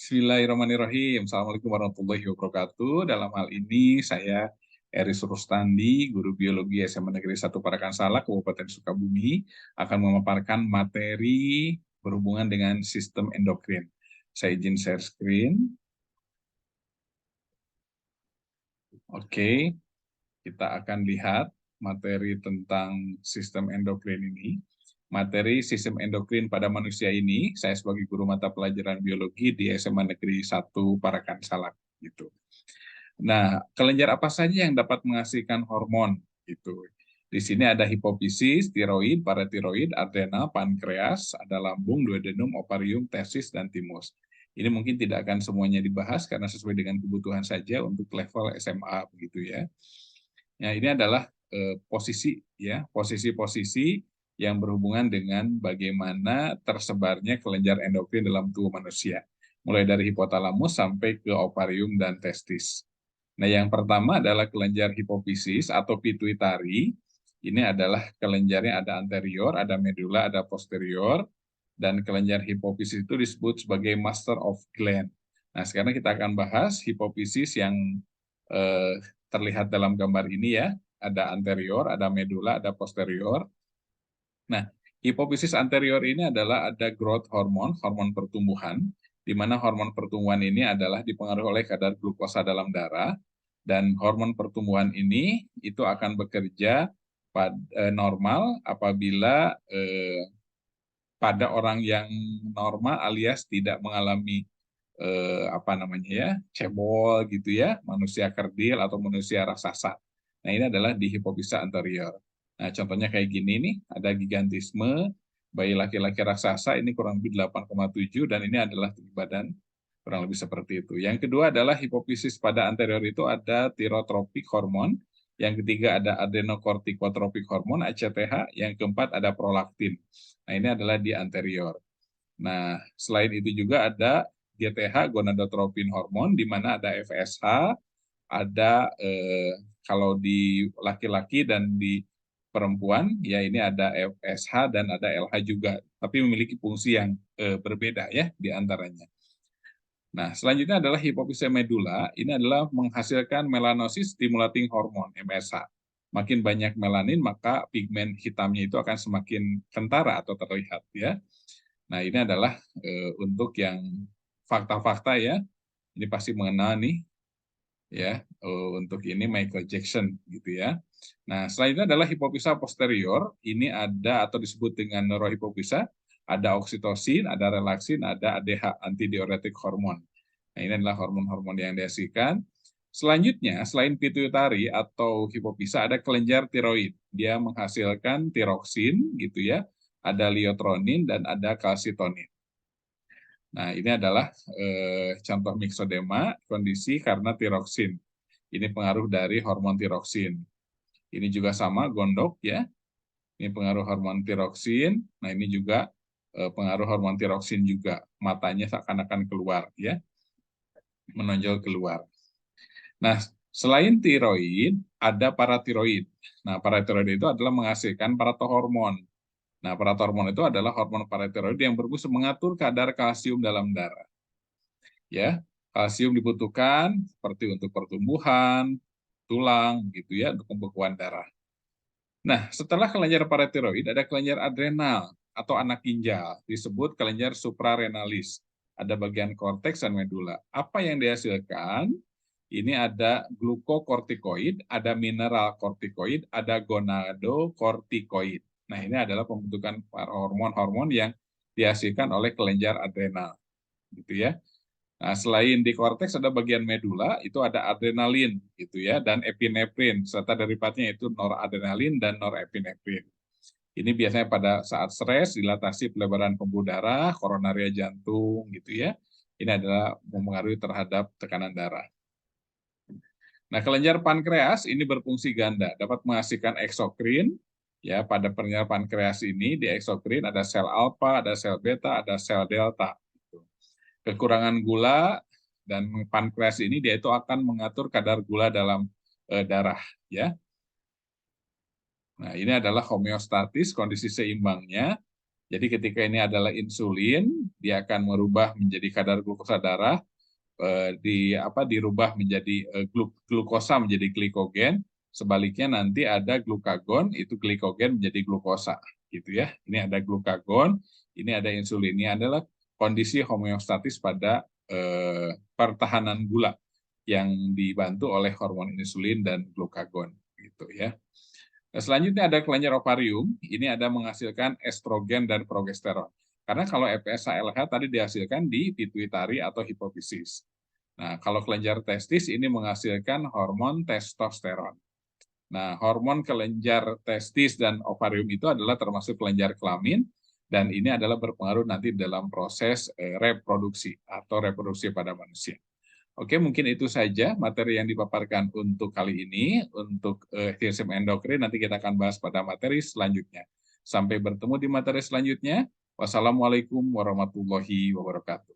Bismillahirrahmanirrahim. Assalamualaikum warahmatullahi wabarakatuh. Dalam hal ini saya Eris Rustandi, guru biologi SMA Negeri 1 Parakan Salak, Kabupaten Sukabumi, akan memaparkan materi berhubungan dengan sistem endokrin. Saya izin share screen. Oke, kita akan lihat materi tentang sistem endokrin ini. Materi sistem endokrin pada manusia ini, saya sebagai guru mata pelajaran biologi di SMA Negeri 1 Parakan Salak. Gitu. Nah, kelenjar apa saja yang dapat menghasilkan hormon? Gitu. Di sini ada hipofisis, tiroid, paratiroid, adrenal, pankreas, ada lambung, duodenum, ovarium, testis, dan timus. Ini mungkin tidak akan semuanya dibahas karena sesuai dengan kebutuhan saja untuk level SMA begitu ya. Nah, ini adalah posisi ya, posisi-posisi yang berhubungan dengan bagaimana tersebarnya kelenjar endokrin dalam tubuh manusia, mulai dari hipotalamus sampai ke ovarium dan testis. Nah, yang pertama adalah kelenjar hipofisis atau pituitari. Ini adalah kelenjar yang ada anterior, ada medula, ada posterior, dan kelenjar hipofisis itu disebut sebagai master of gland. Nah, sekarang kita akan bahas hipofisis yang terlihat dalam gambar ini ya. Ada anterior, ada medula, ada posterior. Nah, hipofisis anterior ini adalah ada growth hormone, hormon pertumbuhan, di mana hormon pertumbuhan ini adalah dipengaruhi oleh kadar glukosa dalam darah, dan hormon pertumbuhan ini itu akan bekerja normal apabila pada orang yang normal alias tidak mengalami apa namanya ya, cebol gitu ya, manusia kerdil atau manusia raksasa. Nah, ini adalah di hipofisis anterior. Nah, contohnya kayak gini nih, ada gigantisme, bayi laki-laki raksasa ini kurang lebih 8,7 dan ini adalah tinggi badan kurang lebih seperti itu. Yang kedua adalah hipofisis pada anterior itu ada tirotropik hormon, yang ketiga ada adenokortikotropik hormon ACTH, yang keempat ada prolaktin. Nah, ini adalah di anterior. Nah, selain itu juga ada GTH, gonadotropin hormon, di mana ada FSH, ada kalau di laki-laki dan di perempuan, ya ini ada FSH dan ada LH juga, tapi memiliki fungsi yang berbeda ya di antaranya. Nah, selanjutnya adalah hipofisis medula, ini adalah menghasilkan melanosis stimulating hormone, MSH. Makin banyak melanin, maka pigmen hitamnya itu akan semakin kentara atau terlihat ya. Nah, ini adalah untuk yang fakta-fakta ya. Ini pasti mengenal nih ya, untuk ini Michael Jackson gitu ya. Nah, selanjutnya adalah hipofisa posterior. Ini ada atau disebut dengan neurohipofisa, ada oksitosin, ada relaksin, ada ADH, antidiuretik hormon. Nah, ini adalah hormon-hormon yang dihasilkan. Selanjutnya, selain pituitari atau hipofisa, ada kelenjar tiroid. Dia menghasilkan tiroksin gitu ya, ada liotronin dan ada kalsitonin. Nah, ini adalah contoh myxodema, kondisi karena tiroksin. Ini pengaruh dari hormon tiroksin. Ini juga sama, gondok ya. Ini pengaruh hormon tiroksin. Nah, ini juga pengaruh hormon tiroksin juga. Matanya seakan-akan keluar ya, menonjol keluar. Nah, selain tiroid, ada paratiroid. Nah, paratiroid itu adalah menghasilkan paratohormon. Nah, paratohormon itu adalah hormon paratiroid yang berfungsi mengatur kadar kalsium dalam darah. Ya, kalsium dibutuhkan seperti untuk pertumbuhan, tulang, gitu ya, untuk pembekuan darah. Nah, setelah kelenjar paratiroid, ada kelenjar adrenal atau anak ginjal, disebut kelenjar suprarenalis. Ada bagian korteks dan medula. Apa yang dihasilkan? Ini ada glukokortikoid, ada mineral kortikoid, ada gonadokortikoid. Nah, ini adalah pembentukan hormon-hormon yang dihasilkan oleh kelenjar adrenal, gitu ya. Nah, selain di korteks ada bagian medula, itu ada adrenalin gitu ya, dan epinefrin, serta derivatnya itu noradrenalin dan norepinefrin. Ini biasanya pada saat stres, dilatasi pelebaran pembuluh darah, koronaria jantung gitu ya. Ini adalah mempengaruhi terhadap tekanan darah. Nah, kelenjar pankreas ini berfungsi ganda, dapat menghasilkan eksokrin. Ya, pada kelenjar pankreas ini di eksokrin ada sel alfa, ada sel beta, ada sel delta. Kekurangan gula dan pankreas ini dia itu akan mengatur kadar gula dalam darah ya. Nah, ini adalah homeostatis, kondisi seimbangnya. Jadi ketika ini adalah insulin, dia akan merubah menjadi kadar glukosa darah, dirubah menjadi glukosa menjadi glikogen. Sebaliknya nanti ada glukagon, itu glikogen menjadi glukosa, gitu ya. Ini ada glukagon, ini ada insulin. Ini adalah kondisi homeostatis pada pertahanan gula yang dibantu oleh hormon insulin dan glukagon, gitu ya. Nah, selanjutnya ada kelenjar ovarium, ini ada menghasilkan estrogen dan progesteron. Karena kalau FSH-LH tadi dihasilkan di pituitari atau hipofisis. Nah, kalau kelenjar testis ini menghasilkan hormon testosteron. Nah, hormon kelenjar testis dan ovarium itu adalah termasuk kelenjar kelamin, dan ini adalah berpengaruh nanti dalam proses reproduksi atau reproduksi pada manusia. Oke, mungkin itu saja materi yang dipaparkan untuk kali ini. Untuk sistem endokrin nanti kita akan bahas pada materi selanjutnya. Sampai bertemu di materi selanjutnya. Wassalamualaikum warahmatullahi wabarakatuh.